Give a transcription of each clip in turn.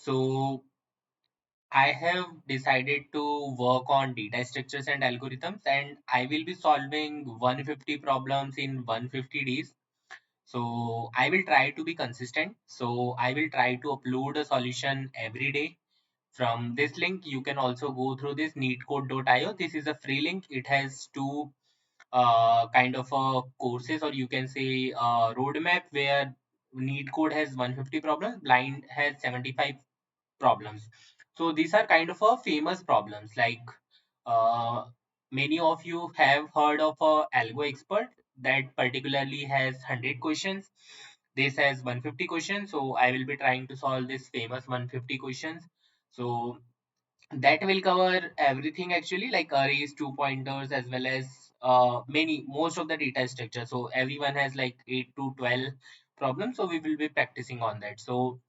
So I have decided to work on data structures and algorithms, and I will be solving 150 problems in 150 days. So I will try to be consistent. So I will try to upload a solution every day. From this link, you can also go through this neetcode.io. This is a free link. It has two kind of courses, or you can say roadmap, where Neetcode has 150 problems, Blind has 75 problems. So these are kind of famous problems. Like uh, many of you have heard of Algo Expert, that particularly has 100 questions. This has 150 questions. So I will be trying to solve this famous 150 questions. So that will cover everything actually, like arrays, two pointers, as well as most of the data structure. So everyone has like 8 to 12 problems. So we will be practicing on that. So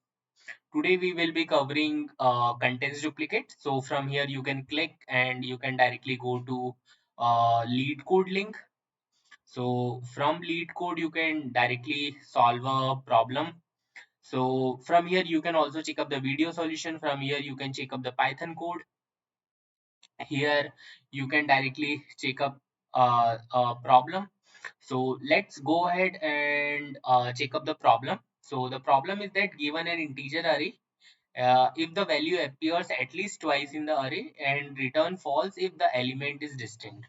today we will be covering contents duplicate. So from here you can click and you can directly go to Leetcode link. So from Leetcode you can directly solve a problem. So from here you can also check up the video solution. From here you can check up the Python code. Here you can directly check up a problem. So let's go ahead and check up the problem. So the problem is that given an integer array, if the value appears at least twice in the array, and return false if the element is distinct.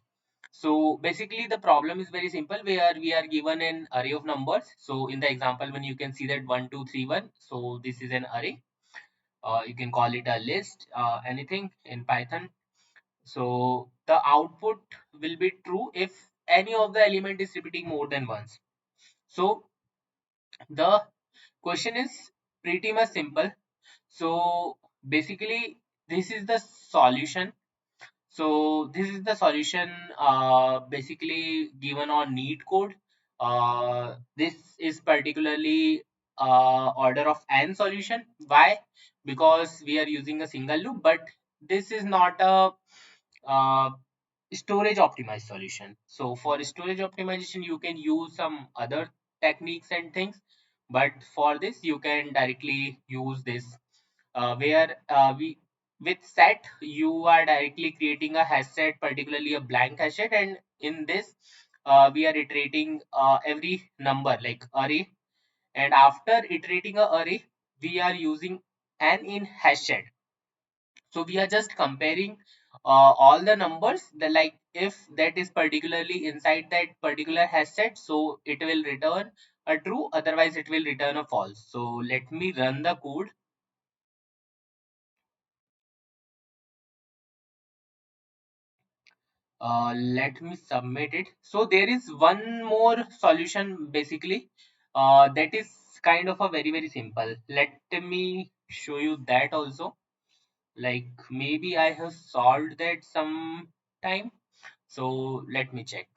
So basically the problem is very simple, where we are given an array of numbers. So in the example when you can see that 1 2 3 1, so this is an array. You can call it a list, anything in Python. So the output will be true if any of the element is repeating more than once. So the question is pretty much simple. So basically this is the solution. So this is the solution basically given on Neetcode. This is particularly order of n solution. Why? Because we are using a single loop, but this is not a uh, storage optimized solution. So for storage optimization, you can use some other techniques and things, but for this, you can directly use this, where we with set you are directly creating a hash set, particularly a blank hash set, and in this we are iterating every number like array, and after iterating a array, we are using an in hash set. So we are just comparing all the numbers, the like if that is particularly inside that particular hash set, so it will return a true, otherwise it will return a false. So let me run the code. Let me submit it. So there is one more solution basically, that is kind of a very simple. Let me show you that also. Like maybe I have solved that some time. So let me check.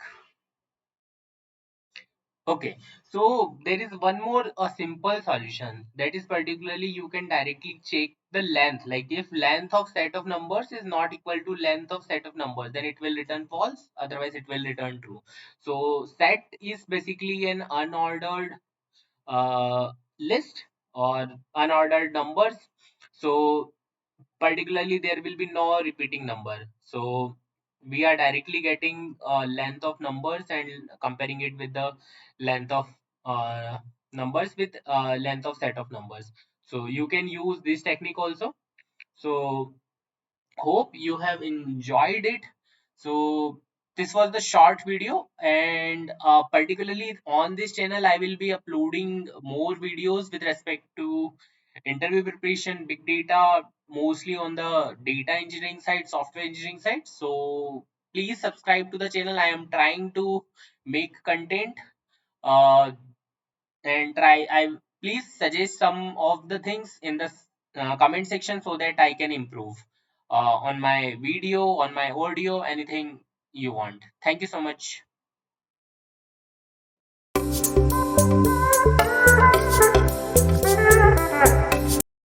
Okay, so there is one more a simple solution, that is particularly you can directly check the length. Like if length of set of numbers is not equal to length of set of numbers, then it will return false, otherwise it will return true. So set is basically an unordered list or unordered numbers. So particularly there will be no repeating number. So we are directly getting length of numbers and comparing it with the length of numbers with length of set of numbers. So you can use this technique also. So hope you have enjoyed it. So this was the short video, and particularly on this channel I will be uploading more videos with respect to interview preparation, big data, mostly on the data engineering side, software engineering side. So please subscribe to the channel. I am trying to make content, uh, and try I please suggest some of the things in the comment section, so that I can improve on my video, on my audio, anything you want. Thank you so much.